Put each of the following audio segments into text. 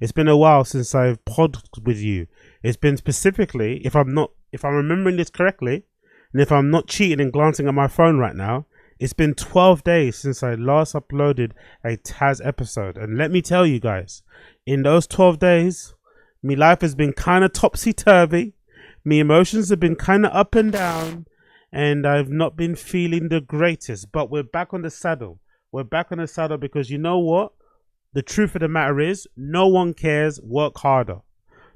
It's been a while since I've podded with you. It's been specifically, if I'm remembering this correctly, and if I'm not cheating and glancing at my phone right now, it's been 12 days since I last uploaded a Taz episode. And let me tell you guys, in those 12 days, my life has been kind of topsy-turvy. My emotions have been kind of up and down, and I've not been feeling the greatest. But we're back on the saddle. We're back on the saddle because you know what? The truth of the matter is, no one cares. Work harder.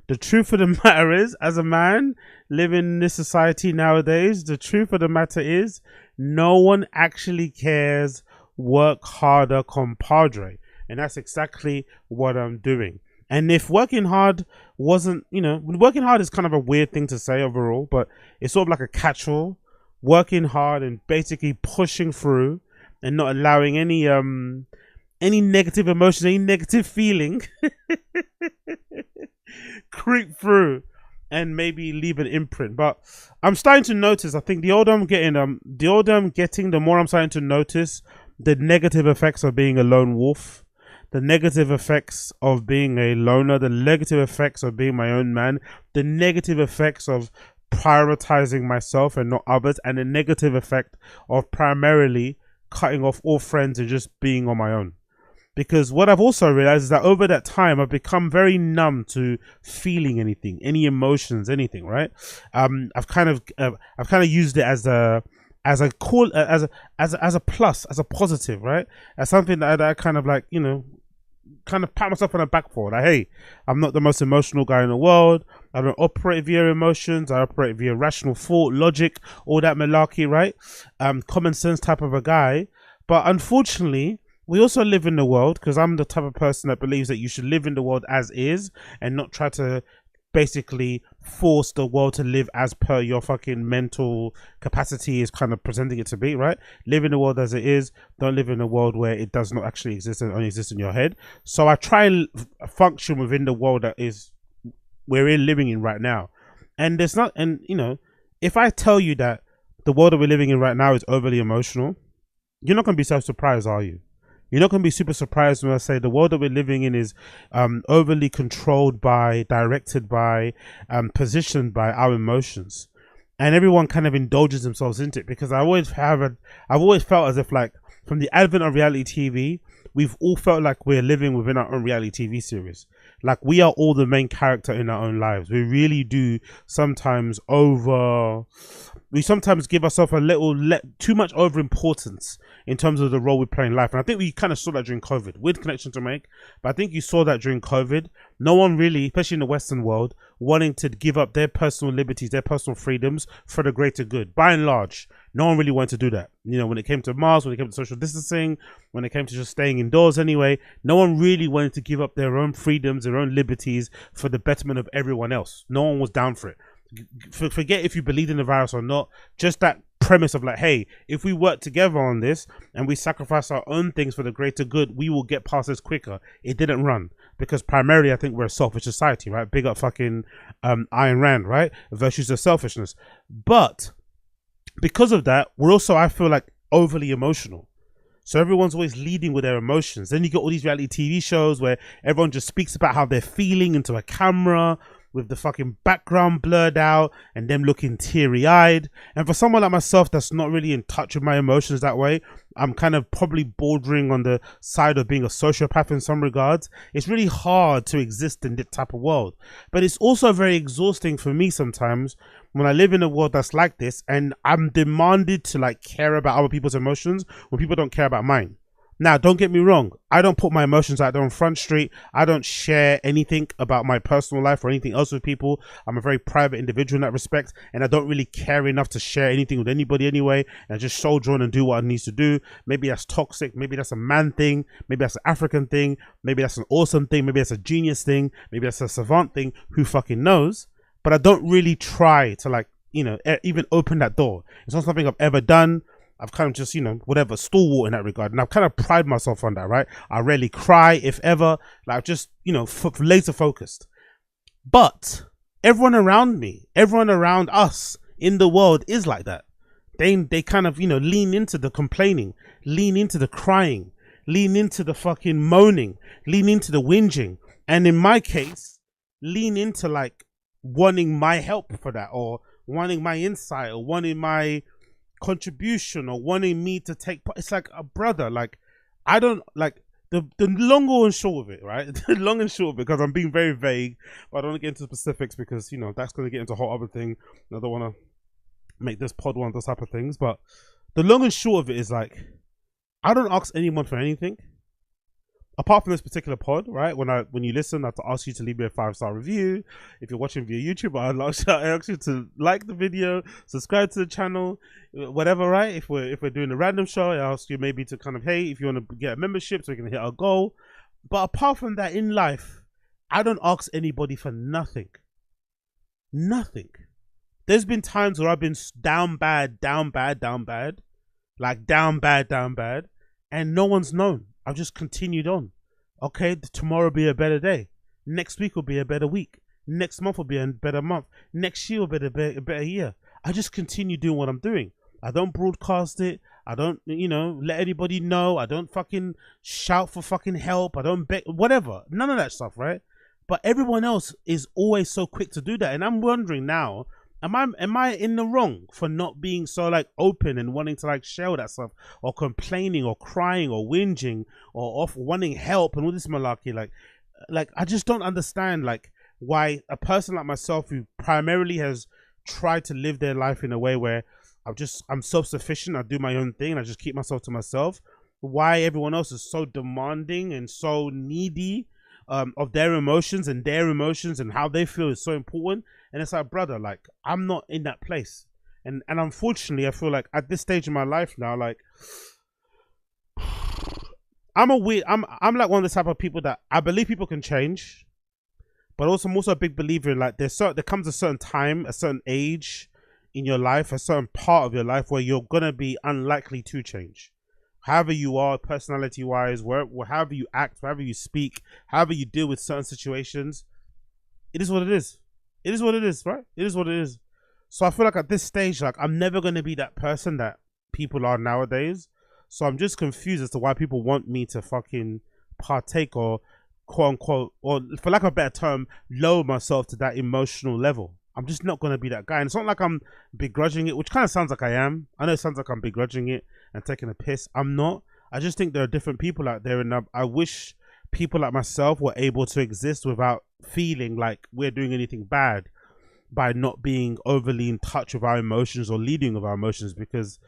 The truth of the matter is, as a man living in this society nowadays, the truth of the matter is, no one actually cares. Work harder, compadre. And that's exactly what I'm doing. And if working hard wasn't, working hard is kind of a weird thing to say overall, but it's sort of like a catch-all. Working hard and basically pushing through and not allowing any negative emotion, any negative feeling creep through and maybe leave an imprint. But I'm starting to notice, I think the older I'm getting, the more I'm starting to notice the negative effects of being a lone wolf, the negative effects of being a loner, the negative effects of being my own man, the negative effects of prioritizing myself and not others, and the negative effect of primarily cutting off all friends and just being on my own. Because what I've also realized is that over that time, I've become very numb to feeling anything, any emotions, anything. Right? I've kind of used it as a plus, as a positive, right? As something that I kind of like, kind of pat myself on the back for. Like, hey, I'm not the most emotional guy in the world. I don't operate via emotions. I operate via rational thought, logic, all that malarkey, right? Common sense type of a guy. But unfortunately, we also live in the world, because I'm the type of person that believes that you should live in the world as is and not try to basically force the world to live as per your fucking mental capacity is kind of presenting it to be, right? Live in the world as it is. Don't live in a world where it does not actually exist and only exists in your head. So I try and function within the world that is we're living in right now. And there's not, and if I tell you that the world that we're living in right now is overly emotional, you're not going to be so surprised, are you? You're not going to be super surprised when I say the world that we're living in is overly controlled by, directed by, positioned by our emotions, and everyone kind of indulges themselves into it. Because I've always felt as if, like, from the advent of reality TV, we've all felt like we're living within our own reality TV series. Like, we are all the main character in our own lives. We really do sometimes give ourselves a little too much over importance in terms of the role we play in life. And I think we kind of saw that during COVID. Weird connection to make, but I think you saw that during COVID. No one really, especially in the Western world, wanting to give up their personal liberties, their personal freedoms for the greater good. By and large, no one really wanted to do that. When it came to masks, when it came to social distancing, when it came to just staying indoors anyway, no one really wanted to give up their own freedoms, their own liberties for the betterment of everyone else. No one was down for it. Forget if you believed in the virus or not. Just that premise of like, hey, if we work together on this and we sacrifice our own things for the greater good, we will get past this quicker. It didn't run because primarily I think we're a selfish society, right? Big up fucking Ayn Rand, right? Virtues of selfishness. But because of that, we're also, I feel like, overly emotional. So everyone's always leading with their emotions. Then you get all these reality TV shows where everyone just speaks about how they're feeling into a camera with the fucking background blurred out and them looking teary-eyed. And for someone like myself that's not really in touch with my emotions that way, I'm kind of probably bordering on the side of being a sociopath in some regards. It's really hard to exist in this type of world. But it's also very exhausting for me sometimes when I live in a world that's like this and I'm demanded to like care about other people's emotions when people don't care about mine. Now, don't get me wrong. I don't put my emotions out there on Front Street. I don't share anything about my personal life or anything else with people. I'm a very private individual in that respect, and I don't really care enough to share anything with anybody anyway. And I just soldier on and do what I need to do. Maybe that's toxic. Maybe that's a man thing. Maybe that's an African thing. Maybe that's an awesome thing. Maybe that's a genius thing. Maybe that's a savant thing. Who fucking knows? But I don't really try to, like, even open that door. It's not something I've ever done. I've kind of just, whatever, stalwart in that regard. And I've kind of pride myself on that, right? I rarely cry, if ever. Like, just, laser focused. But everyone around me, everyone around us in the world is like that. They kind of, lean into the complaining, lean into the crying, lean into the fucking moaning, lean into the whinging. And in my case, lean into like wanting my help for that, or wanting my insight, or wanting my contribution, or wanting me to take part. It's like a brother. Like, I don't like the long and short of it, right? The long and short of it, because I'm being very vague, but I don't want to get into specifics because, you know, that's going to get into a whole other thing. I don't want to make this pod one of those type of things. But the long and short of it is like, I don't ask anyone for anything. Apart from this particular pod, right? When you listen, I have to ask you to leave me a 5-star review. If you're watching via YouTube, I ask you to like the video, subscribe to the channel, whatever, right? If we're doing a random show, I ask you maybe to kind of, hey, if you want to get a membership so we can hit our goal. But apart from that, in life, I don't ask anybody for nothing. Nothing. There's been times where I've been down bad, like down bad, and no one's known. I've just continued on. Okay, tomorrow will be a better day. Next week will be a better week. Next month will be a better month. Next year will be a better year. I just continue doing what I'm doing. I don't broadcast it. I don't, you know, let anybody know. I don't fucking shout for fucking help. I don't beg, whatever. None of that stuff, right? But everyone else is always so quick to do that. And I'm wondering now, am I in the wrong for not being so like open and wanting to like share that stuff, or complaining or crying or whinging or off wanting help and all this malarkey? Like I just don't understand like why a person like myself, who primarily has tried to live their life in a way where I'm self-sufficient, I do my own thing, and I just keep myself to myself, why everyone else is so demanding and so needy of their emotions and how they feel is so important. And it's like, brother, like, I'm not in that place. And unfortunately, I feel like at this stage in my life now, like, I'm like one of the type of people that I believe people can change, but also I'm also a big believer in like, there comes a certain time, a certain age in your life, a certain part of your life where you're gonna be unlikely to change. However you are, personality wise, however you act, however you speak, however you deal with certain situations, it is what it is. It is what it is, right? It is what it is. So I feel like at this stage, like, I'm never going to be that person that people are nowadays. So I'm just confused as to why people want me to fucking partake, or quote unquote, or for lack of a better term, lower myself to that emotional level. I'm just not going to be that guy. And it's not like I'm begrudging it, which kind of sounds like I am. I know it sounds like I'm begrudging it and taking a piss. I'm not. I just think there are different people out there, and I wish people like myself were able to exist without feeling like we're doing anything bad by not being overly in touch with our emotions or leading with our emotions, because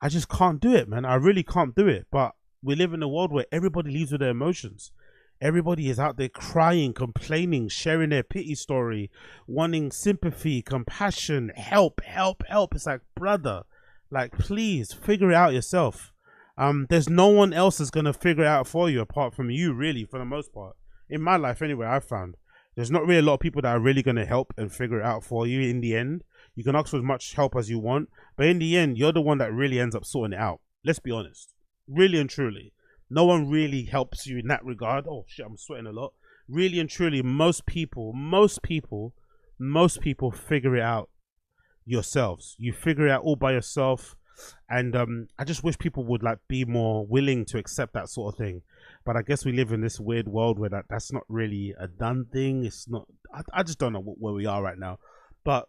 I just can't do it, man. I really can't do it. But we live in a world where everybody leads with their emotions. Everybody is out there crying, complaining, sharing their pity story, wanting sympathy, compassion, help. It's like, brother, like, please figure it out yourself. There's no one else that's going to figure it out for you apart from you, really, for the most part. In my life, anyway, I've found there's not really a lot of people that are really going to help and figure it out for you in the end. You can ask for as much help as you want, but in the end, you're the one that really ends up sorting it out. Let's be honest. Really and truly. No one really helps you in that regard. Oh, shit, I'm sweating a lot. Really and truly, most people figure it out yourselves. You figure it out all by yourself. And I just wish people would like be more willing to accept that sort of thing. But I guess we live in this weird world where that's not really a done thing. It's not. I just don't know where we are right now. But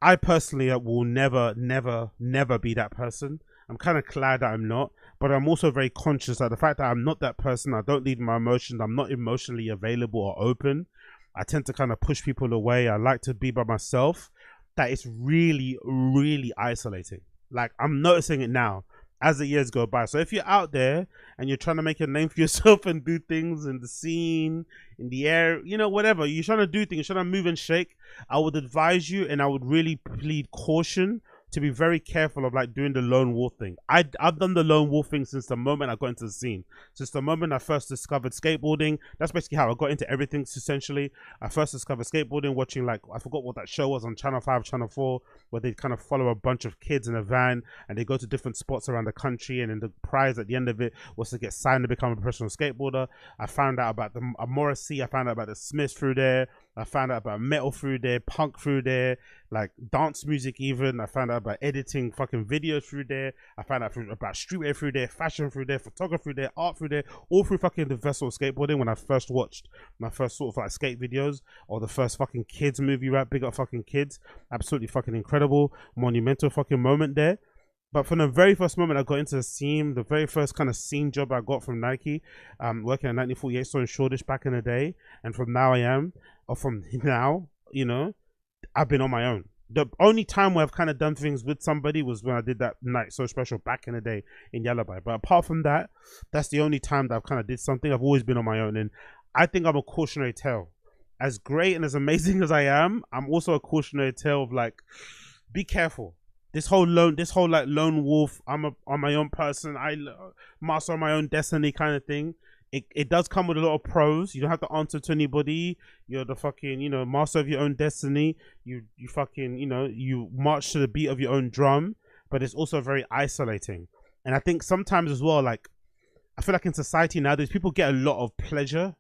I personally will never be that person. I'm kind of glad that I'm not, but I'm also very conscious that the fact that I'm not that person, I don't lead my emotions, I'm not emotionally available or open. I tend to kind of push people away. I like to be by myself. That is really, really isolating. Like, I'm noticing it now as the years go by. So if you're out there and you're trying to make a name for yourself and do things in the scene, in the air, you know, whatever, you're trying to do things, you're trying to move and shake, I would advise you, and I would really plead caution to be very careful of like doing the lone wolf thing. I've done the lone wolf thing since the moment I got into the scene. Since the moment I first discovered skateboarding, that's basically how I got into everything, essentially. I first discovered skateboarding watching, like, I forgot what that show was on Channel 5, Channel 4, where they kind of follow a bunch of kids in a van and they go to different spots around the country, and then the prize at the end of it was to get signed to become a professional skateboarder. I found out about the Morrissey, I found out about the Smiths through there. I found out about metal through there, punk through there, like dance music even. I found out about editing fucking videos through there. I found out about streetwear through there, fashion through there, photography through there, art through there, all through fucking the vessel of skateboarding when I first watched my first sort of like skate videos, or the first fucking kids movie, right? Big up fucking kids. Absolutely fucking incredible, monumental fucking moment there. But from the very first moment I got into the scene, the very first kind of scene job I got from Nike, working at 1948 store in Shoreditch back in the day, and from now, you know, I've been on my own. The only time where I've kind of done things with somebody was when I did that night so special back in the day in Yalabai. But apart from that, that's the only time that I've kind of did something. I've always been on my own, and I think I'm a cautionary tale. As great and as amazing as I am, I'm also a cautionary tale of like, be careful. This whole like lone wolf, I'm on my own person, I master my own destiny kind of thing. It does come with a lot of pros. You don't have to answer to anybody. You're the fucking, you know, master of your own destiny. You fucking, you know, you march to the beat of your own drum. But it's also very isolating. And I think sometimes as well, like, I feel like in society nowadays, people get a lot of pleasure.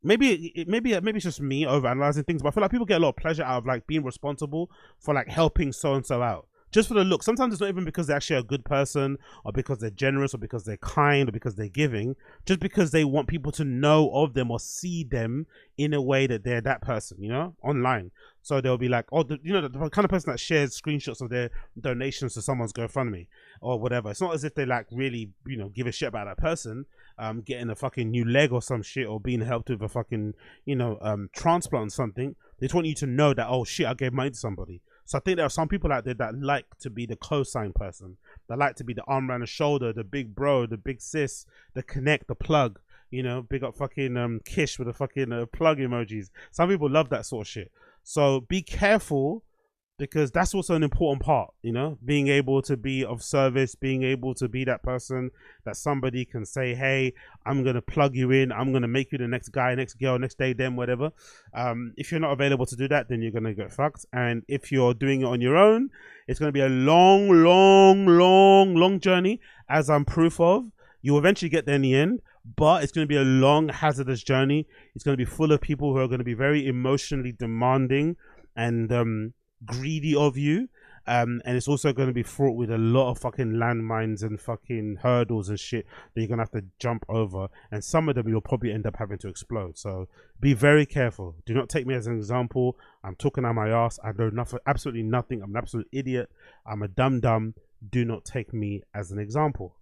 Maybe it's just me overanalyzing things, but I feel like people get a lot of pleasure out of like being responsible for like helping so and so out. Just for the look. Sometimes it's not even because they're actually a good person, or because they're generous, or because they're kind, or because they're giving. Just because they want people to know of them or see them in a way that they're that person, you know, online. So they'll be like, oh, you know, the kind of person that shares screenshots of their donations to someone's GoFundMe or whatever. It's not as if they like really, you know, give a shit about that person getting a fucking new leg or some shit, or being helped with a fucking, you know, transplant or something. They just want you to know that, oh shit, I gave money to somebody. So I think there are some people out there that like to be the co-sign person, that like to be the arm around the shoulder, the big bro, the big sis, the connect, the plug, you know, big up fucking Kish with the fucking plug emojis. Some people love that sort of shit. So be careful, because that's also an important part, you know, being able to be of service, being able to be that person that somebody can say, hey, I'm going to plug you in. I'm going to make you the next guy, next girl, next day, then whatever. If you're not available to do that, then you're going to get fucked. And if you're doing it on your own, it's going to be a long journey, as I'm proof of. You'll eventually get there in the end, but it's going to be a long, hazardous journey. It's going to be full of people who are going to be very emotionally demanding and greedy of you, and it's also going to be fraught with a lot of fucking landmines and fucking hurdles and shit that you're gonna have to jump over, and some of them you'll probably end up having to explode. So be very careful. Do not take me as an example. I'm talking on my ass. I know nothing, absolutely nothing. I'm an absolute idiot. I'm a dumb. Do not take me as an example.